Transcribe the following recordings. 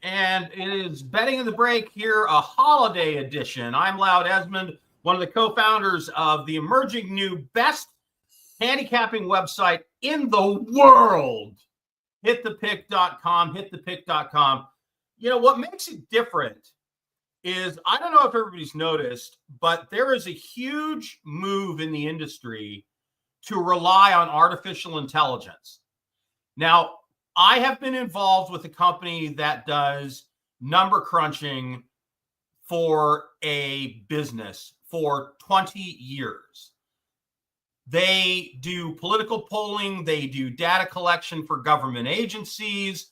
and it is Betting in the Break here, a holiday edition. I'm Loud Esmond, one of the co-founders of the emerging new best handicapping website in the world, hitthepick.com, hitthepick.com. You know, what makes it different is, I don't know if everybody's noticed, but there is a huge move in the industry to rely on artificial intelligence. Now, I have been involved with a company that does number crunching for a business for 20 years. They do political polling. They do data collection for government agencies.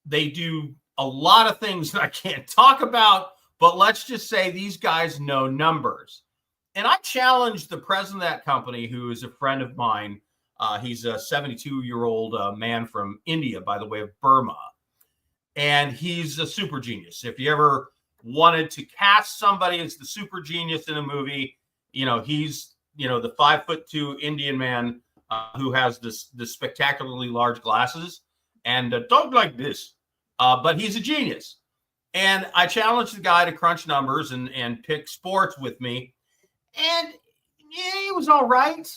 They do a lot of things that I can't talk about, but let's just say these guys know numbers. And I challenged the president of that company, who is a friend of mine. He's a 72-year-old man from India, by the way, of Burma. And he's a super genius. If you ever wanted to cast somebody as the super genius in a movie, you know, he's, you know, the 5'2" Indian man who has this spectacularly large glasses and talk like this. But he's a genius. And I challenged the guy to crunch numbers and pick sports with me. And yeah, it was all right.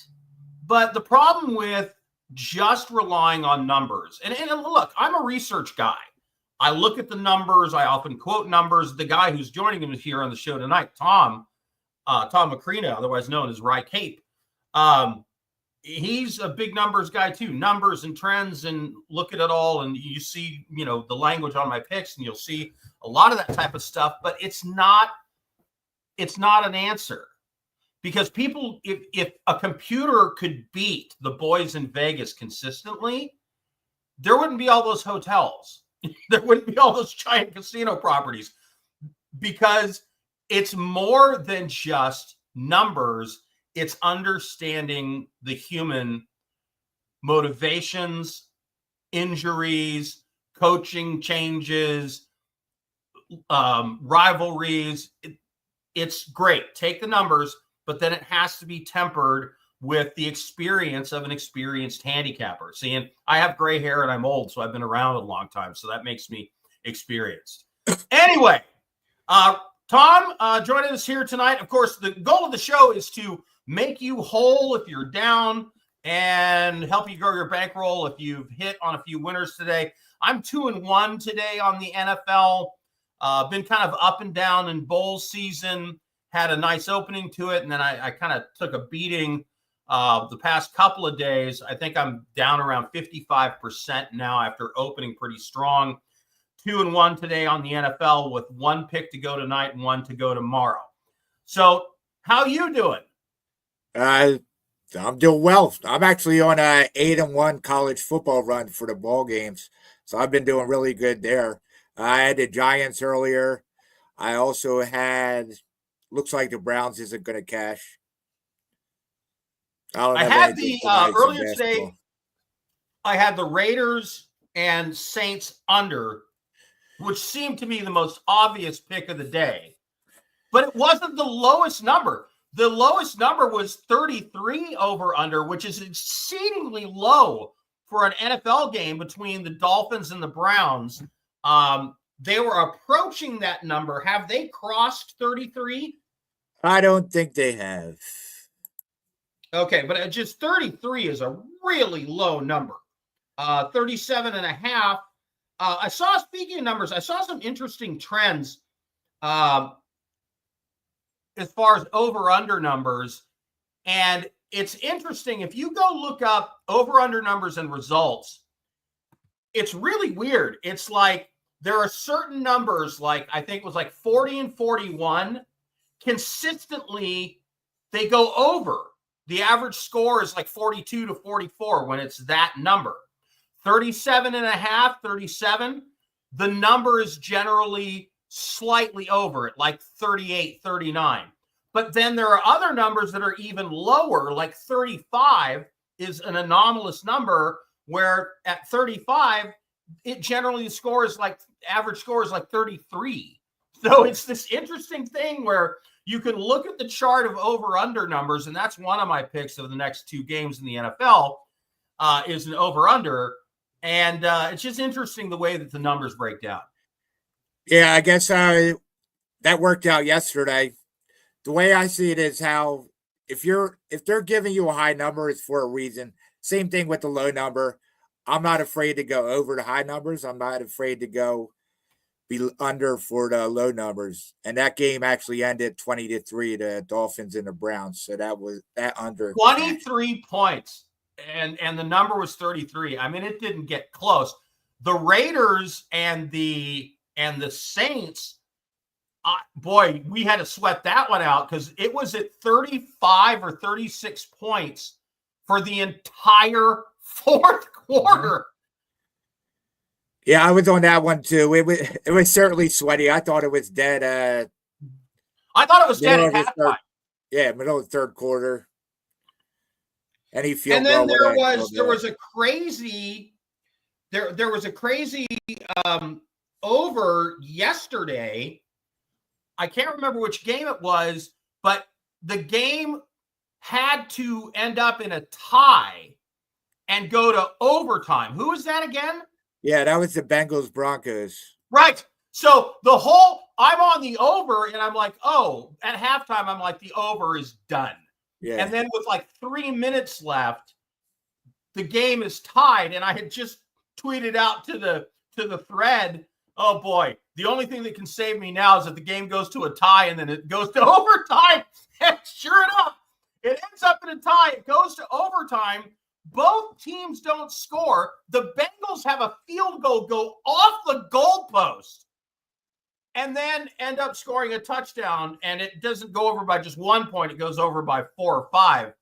But the problem with just relying on numbers, and look, I'm a research guy. I look at the numbers. I often quote numbers. The guy who's joining me here on the show tonight, Tom Macrina, otherwise known as Rye Cape, he's a big numbers guy too. Numbers and trends, and look at it all. And you see, you know, the language on my picks, and you'll see a lot of that type of stuff. But it's not an answer. Because people, if a computer could beat the boys in Vegas consistently, there wouldn't be all those hotels. There wouldn't be all those giant casino properties, because it's more than just numbers. It's understanding the human motivations, injuries, coaching changes, rivalries. It's great. Take the numbers, but then it has to be tempered with the experience of an experienced handicapper. See, and I have gray hair and I'm old, so I've been around a long time, so that makes me experienced. Anyway, Tom joining us here tonight. Of course, the goal of the show is to make you whole if you're down and help you grow your bankroll if you've hit on a few winners today. I'm 2-1 today on the NFL. Been kind of up and down in bowl season. Had a nice opening to it, and then I kind of took a beating the past couple of days. I think I'm down around 55% now after opening pretty strong. 2-1 today on the NFL with one pick to go tonight and one to go tomorrow. So how you doing? I'm doing well. I'm actually on a 8-1 college football run for the ball games, so I've been doing really good there. I had the Giants earlier. I also had... Looks like the Browns isn't going to cash. I had the earlier today. I had the Raiders and Saints under, which seemed to me the most obvious pick of the day, but it wasn't the lowest number. The lowest number was 33 over under, which is exceedingly low for an NFL game between the Dolphins and the Browns. They were approaching that number. Have they crossed 33? I don't think they have. Okay, but just 33 is a really low number. 37.5. I saw, speaking of numbers, I saw some interesting trends as far as over-under numbers. And it's interesting. If you go look up over-under numbers and results, it's really weird. It's like there are certain numbers, like I think it was like 40 and 41. Consistently, they go over. The average score is like 42 to 44 when it's that number. 37.5, 37, the number is generally slightly over it, like 38, 39. But then there are other numbers that are even lower, like 35 is an anomalous number, where at 35, it generally scores like, average score is like 33. So it's this interesting thing where you can look at the chart of over-under numbers, and that's one of my picks of the next two games in the NFL is an over-under. And it's just interesting the way that the numbers break down. Yeah, I guess that worked out yesterday. The way I see it is how if they're giving you a high number, it's for a reason. Same thing with the low number. I'm not afraid to go over the high numbers. I'm not afraid to go be under for the low numbers. And that game actually ended 20-3, the Dolphins and the Browns. So that under 23 points. And the number was 33. I mean, it didn't get close. The Raiders and the Saints, boy, we had to sweat that one out because it was at 35 or 36 points for the entire fourth quarter. Yeah, I was on that one too. It was certainly sweaty. I thought it was dead. I thought it was dead at halftime. Middle of the third quarter. Any field and then goal there was a crazy over yesterday. I can't remember which game it was, but the game had to end up in a tie and go to overtime. Who was that again? Yeah, that was the Bengals Broncos. Right. So I'm on the over and I'm like, oh, at halftime, I'm like, the over is done. Yeah. And then with like 3 minutes left, the game is tied. And I had just tweeted out to the thread, oh boy, the only thing that can save me now is that the game goes to a tie and then it goes to overtime. And sure enough, it ends up in a tie. It goes to overtime. Both teams don't score. The Bengals have a field goal go off the goalpost and then end up scoring a touchdown. And it doesn't go over by just 1 point. It goes over by 4 or 5.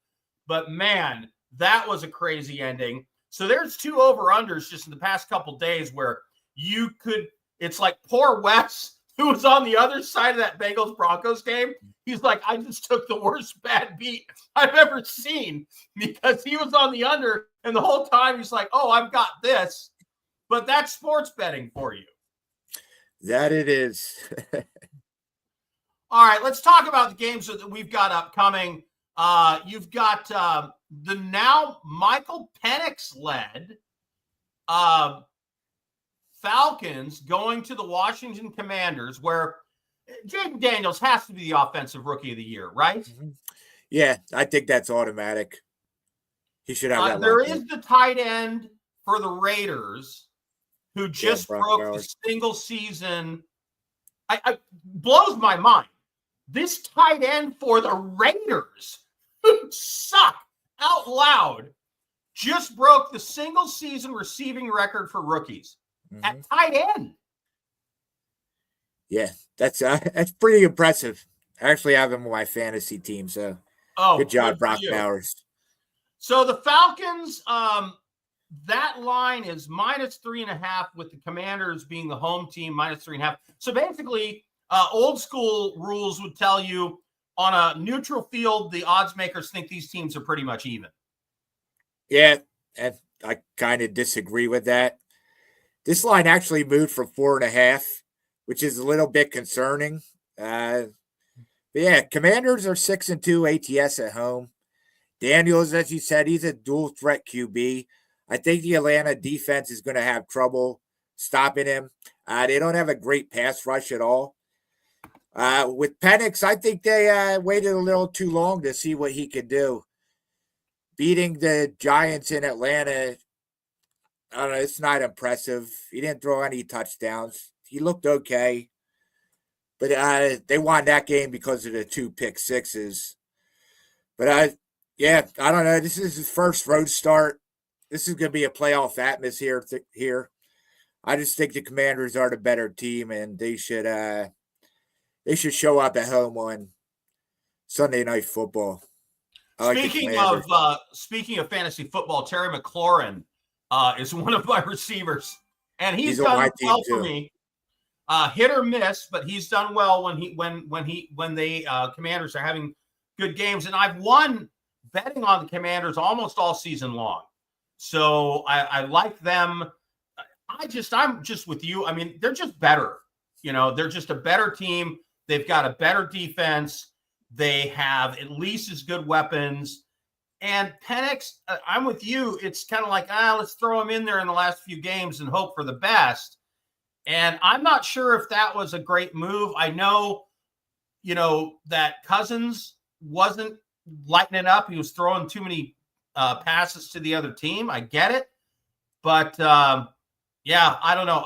But man, that was a crazy ending. So there's 2 over-unders just in the past couple days where it's like poor Wes, who was on the other side of that Bengals-Broncos game. He's like, I just took the worst bad beat I've ever seen because he was on the under, and the whole time he's like, oh, I've got this. But that's sports betting for you. That it is. All right, let's talk about the games that we've got upcoming. You've got the now Michael Penix-led Falcons going to the Washington Commanders, where Jaden Daniels has to be the offensive rookie of the year, right? Mm-hmm. Yeah, I think that's automatic. He should have that. There is the tight end for the Raiders who just broke the single season. I blows my mind. This tight end for the Raiders, who suck out loud, just broke the single season receiving record for rookies at tight end. Yeah, that's pretty impressive. I actually have him on my fantasy team, so good job, Brock Bowers. So the Falcons, that line is -3.5 with the Commanders being the home team, -3.5. So basically, old school rules would tell you on a neutral field, the odds makers think these teams are pretty much even. Yeah, and I kind of disagree with that. This line actually moved from 4.5, which is a little bit concerning. But yeah, Commanders are 6-2 ATS at home. Daniels, as you said, he's a dual threat QB. I think the Atlanta defense is going to have trouble stopping him. They don't have a great pass rush at all. With Penix, I think they waited a little too long to see what he could do. Beating the Giants in Atlanta, I don't know, it's not impressive. He didn't throw any touchdowns. He looked okay. But they won that game because of the 2 pick sixes. But I don't know. This is his first road start. This is going to be a playoff atmosphere here. I just think the Commanders are the better team, and they should show up at home on Sunday Night Football. Speaking of fantasy football, Terry McLaurin is one of my receivers, and he's done well for me. Hit or miss, but he's done well when the Commanders are having good games, and I've won betting on the Commanders almost all season long. So I like them. I'm just with you. I mean, they're just better. They're just a better team. They've got a better defense. They have at least as good weapons. And Penix, I'm with you. It's kind of like, let's throw him in there in the last few games and hope for the best. And I'm not sure if that was a great move. I know, that Cousins wasn't lighting it up. He was throwing too many passes to the other team. I get it. But, yeah, I don't know.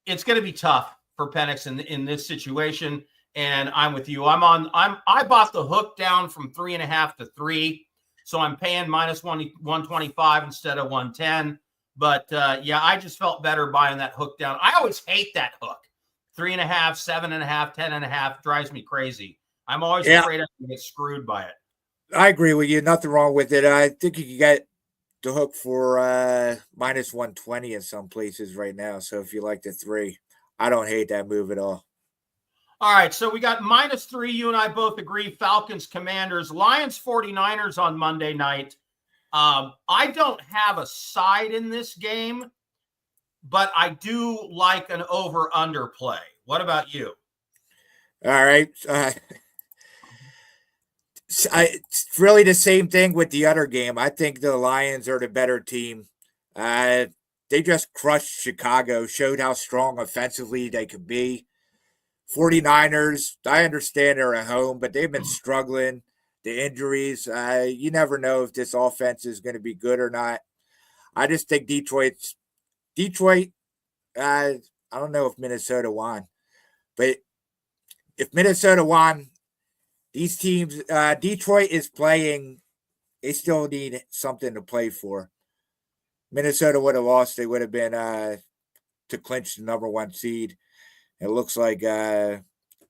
It's going to be tough for Penix in this situation. And I'm with you. I bought the hook down from 3.5 to 3. So I'm paying minus 125 instead of 110. But yeah, I just felt better buying that hook down. I always hate that hook. 3.5, 7.5, 10.5 drives me crazy. I'm always afraid I'm going to get screwed by it. I agree with you. Nothing wrong with it. I think you can get the hook for minus 120 in some places right now. So if you like the 3, I don't hate that move at all. All right, so we got minus 3. You and I both agree. Falcons, Commanders, Lions, 49ers on Monday night. I don't have a side in this game, but I do like an over-under play. What about you? All right. It's really the same thing with the other game. I think the Lions are the better team. They just crushed Chicago, showed how strong offensively they could be. 49ers, I understand they're at home, but they've been struggling. The injuries, you never know if this offense is going to be good or not. I just think Detroit, I don't know if Minnesota won, but if Minnesota won, these teams, Detroit is playing, they still need something to play for. Minnesota would have lost, they would have been to clinch the number 1 seed. It looks like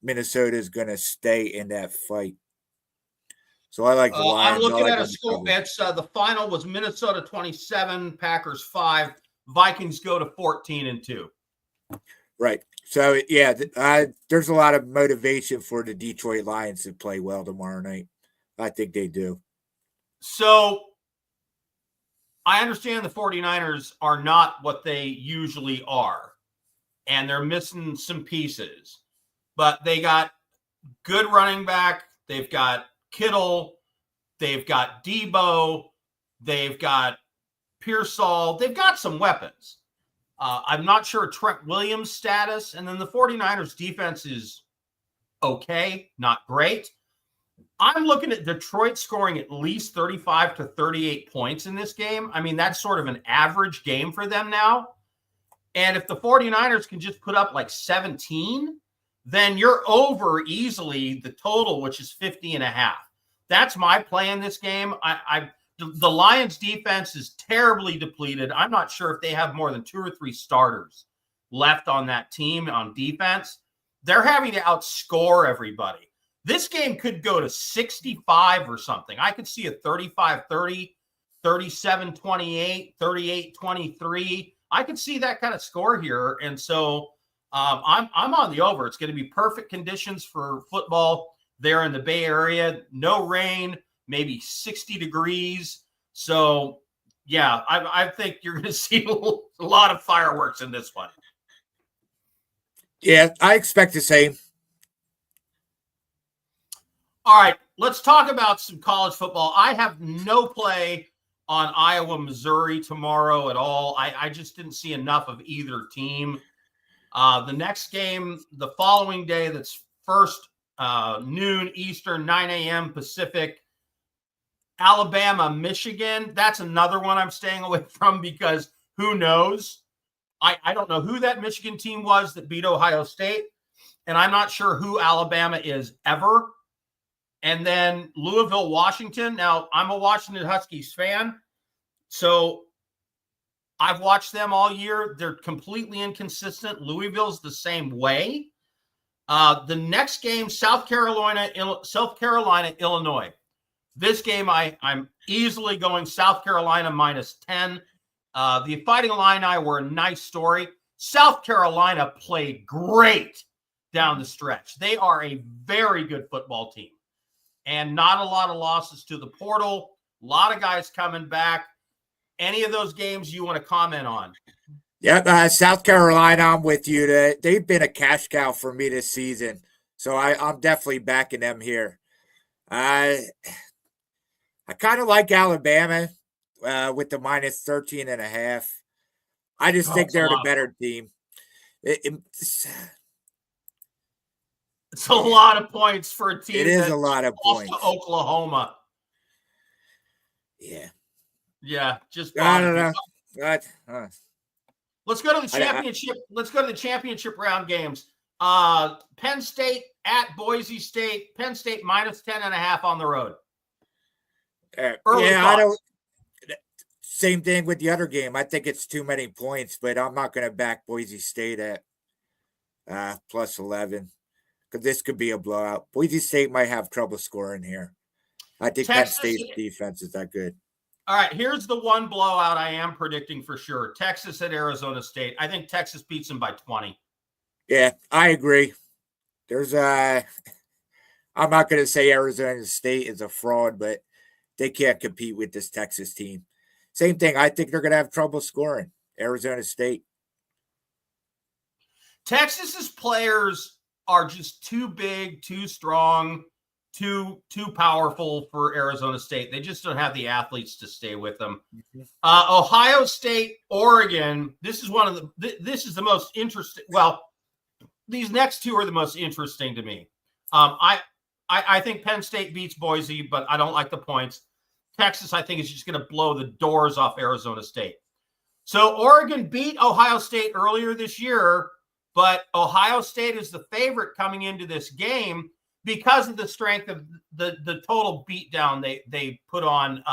Minnesota is going to stay in that fight. So I like the Lions. I'm looking at a score. It's the final was Minnesota 27, Packers 5. Vikings go to 14-2. Right. So yeah, there's a lot of motivation for the Detroit Lions to play well tomorrow night. I think they do. So I understand the 49ers are not what they usually are, and they're missing some pieces, but they got good running back. They've got Kittle. They've got Debo. They've got Pearsall. They've got some weapons. I'm not sure Trent Williams' status. And then the 49ers defense is okay, not great. I'm looking at Detroit scoring at least 35 to 38 points in this game. I mean, that's sort of an average game for them now. And if the 49ers can just put up like 17, then you're over easily the total, which is 50.5. That's my play in this game. The Lions defense is terribly depleted. I'm not sure if they have more than 2 or 3 starters left on that team on defense. They're having to outscore everybody. This game could go to 65 or something. I could see a 35-30, 37-28, 38-23. I could see that kind of score here. And so I'm on the over. It's going to be perfect conditions for football there in the Bay Area. No rain, maybe 60 degrees. So, yeah, I think you're going to see a lot of fireworks in this one. Yeah, I expect the same. All right, let's talk about some college football. I have no play on Iowa, Missouri tomorrow at all. I just didn't see enough of either team. The next game, the following day, that's first noon Eastern, 9 a.m. Pacific, Alabama, Michigan. That's another one I'm staying away from because who knows? I don't know who that Michigan team was that beat Ohio State, and I'm not sure who Alabama is ever. And then Louisville, Washington. Now, I'm a Washington Huskies fan, so I've watched them all year. They're completely inconsistent. Louisville's the same way. The next game, South Carolina, Illinois. This game, I'm easily going South Carolina -10. The Fighting Illini were a nice story. South Carolina played great down the stretch. They are a very good football team. And not a lot of losses to the portal. A lot of guys coming back. Any of those games you want to comment on? Yeah, South Carolina, I'm with you. They've been a cash cow for me this season. So I'm definitely backing them here. I kind of like Alabama with the minus 13.5. I just think It's a they're the lot. better team. It's a lot of points for a team It is that a lot of lost to points. Oklahoma. Yeah. Yeah, just I bothered don't me. know. Let's go to the I- championship. Let's go to the championship round games. Penn State at Boise State. Penn State minus 10.5 on the road. Early yeah, thoughts. I don't. Same thing with the other game. I think it's too many points, but I'm not going to back Boise State at plus 11 because this could be a blowout. Boise State might have trouble scoring here. I think Texas, Penn State's defense is that good. All right, here's the one blowout I am predicting for sure. Texas at Arizona State. I think Texas beats them by 20. Yeah, I agree. There's I'm not going to say Arizona State is a fraud, but they can't compete with this Texas team. Same thing. I think they're going to have trouble scoring. Arizona State. Texas's players are just too big, too strong, too powerful for Arizona State. They just don't have the athletes to stay with them. Ohio State, Oregon. This is this is the most interesting. Well, these next two are the most interesting to me. I think Penn State beats Boise, but I don't like the points. Texas, I think, is just going to blow the doors off Arizona State. So Oregon beat Ohio State earlier this year, but Ohio State is the favorite coming into this game because of the strength of the total beatdown they put on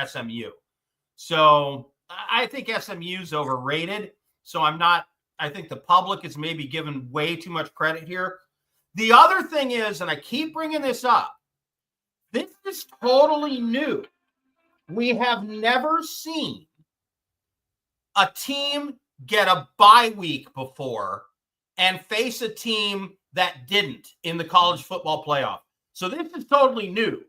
SMU. So I think SMU's overrated. So I think the public is maybe given way too much credit here. The other thing is, and I keep bringing this up, this is totally new. We have never seen a team get a bye week before and face a team that didn't in the college football playoff. So this is totally new.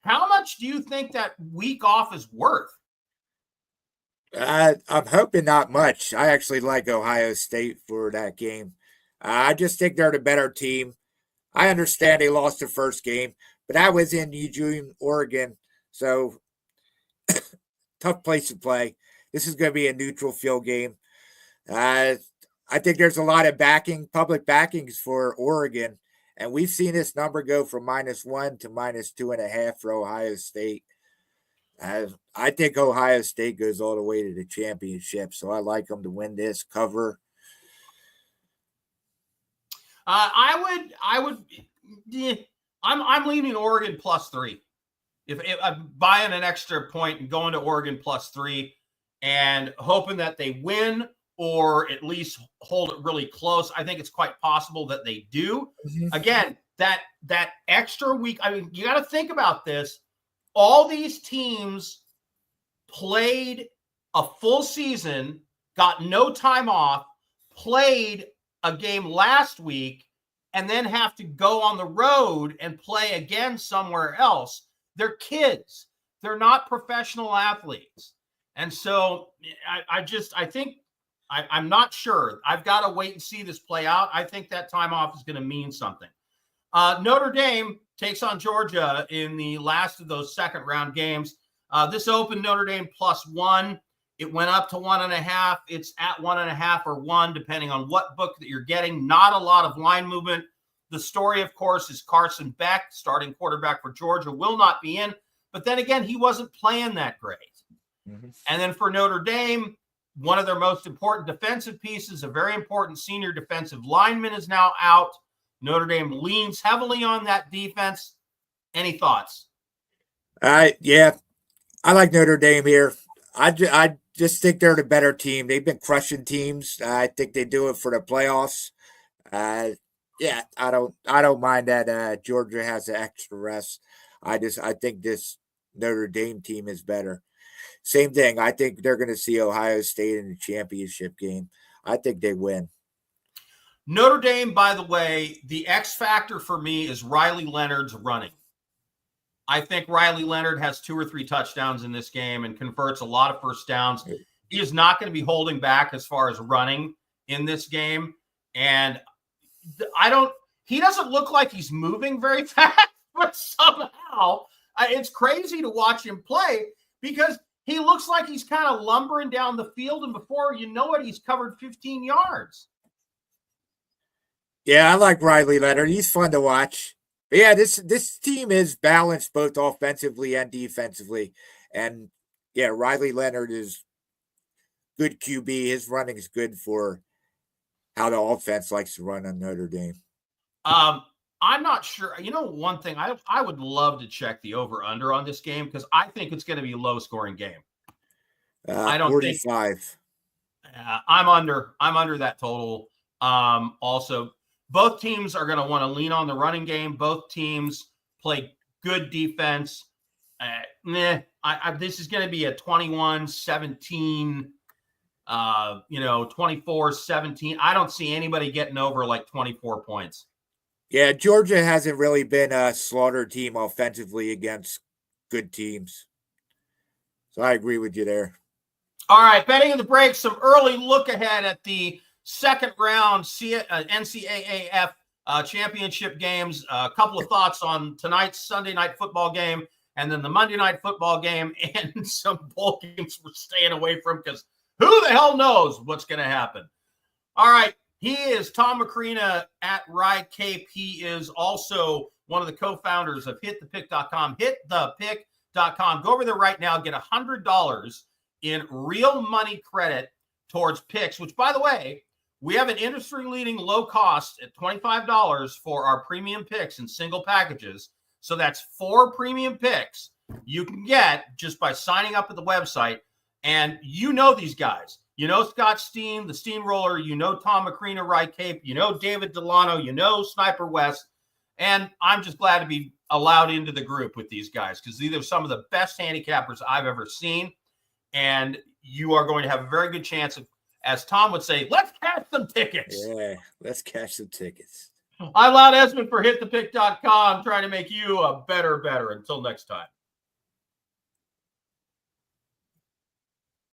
How much do you think that week off is worth? I'm hoping not much. I actually like Ohio State for that game. I just think they're the better team. I understand they lost the first game, but that was in Eugene, Oregon. So tough place to play. This is going to be a neutral field game. I think there's a lot of public backings for Oregon, and we've seen this number go from -1 to -2.5 for Ohio State. I think Ohio State goes all the way to the championship, so I like them to win this cover. I'm leaning Oregon +3. If I'm buying an extra point and going to Oregon +3 and hoping that they win or at least hold it really close, I think it's quite possible that they do. Mm-hmm. Again, that extra week, I mean, you got to think about this. All these teams played a full season, got no time off, played a game last week, and then have to go on the road and play again somewhere else. They're kids. They're not professional athletes. And so I'm not sure. I've got to wait and see this play out. I think that time off is going to mean something. Notre Dame takes on Georgia in the last of those second round games. This opened Notre Dame +1. It went up to 1.5. It's at 1.5 or 1, depending on what book that you're getting. Not a lot of line movement. The story, of course, is Carson Beck, starting quarterback for Georgia, will not be in. But then again, he wasn't playing that great. Mm-hmm. And then for Notre Dame, one of their most important defensive pieces, a very important senior defensive lineman, is now out. Notre Dame leans heavily on that defense. Any thoughts? Yeah, I like Notre Dame here. I just think they're the better team. They've been crushing teams. I think they do it for the playoffs. Yeah, I don't mind that Georgia has an extra rest. I think this Notre Dame team is better. Same thing. I think they're going to see Ohio State in the championship game. I think they win. Notre Dame, by the way, the X factor for me is Riley Leonard's running. I think Riley Leonard has 2 or 3 touchdowns in this game and converts a lot of first downs. He is not going to be holding back as far as running in this game. And he doesn't look like he's moving very fast, but somehow It's crazy to watch him play because he looks like he's kind of lumbering down the field, and before you know it, he's covered 15 yards. Yeah, I like Riley Leonard. He's fun to watch. But yeah, this team is balanced both offensively and defensively. And yeah, Riley Leonard is good QB. His running is good for how the offense likes to run on Notre Dame. I'm not sure. You know, one thing I would love to check the over under on this game because I think it's going to be a low scoring game. I don't 45. think I'm under that total. Also, both teams are going to want to lean on the running game. Both teams play good defense. This is going to be a 21-17, 24-17. I don't see anybody getting over like 24 points. Yeah, Georgia hasn't really been a slaughter team offensively against good teams. So I agree with you there. All right, betting in the break, some early look ahead at the second round NCAAF championship games. A couple of thoughts on tonight's Sunday night football game and then the Monday night football game and some bowl games we're staying away from because who the hell knows what's going to happen. All right. He is Tom Macrina at Rye Cape. He is also one of the co-founders of hitthepick.com. Hitthepick.com. Go over there right now. Get $100 in real money credit towards picks, which, by the way, we have an industry-leading low cost at $25 for our premium picks in single packages. So that's 4 premium picks you can get just by signing up at the website. And you know these guys. You know Scott Steen, the Steamroller. You know Tom Macrina, Rye Cape. You know David Delano. You know Sniper West. And I'm just glad to be allowed into the group with these guys because these are some of the best handicappers I've ever seen. And you are going to have a very good chance of, as Tom would say, let's cash some tickets. Yeah, let's cash some tickets. I'm Loud Esmond for hitthepick.com, trying to make you a better. Until next time.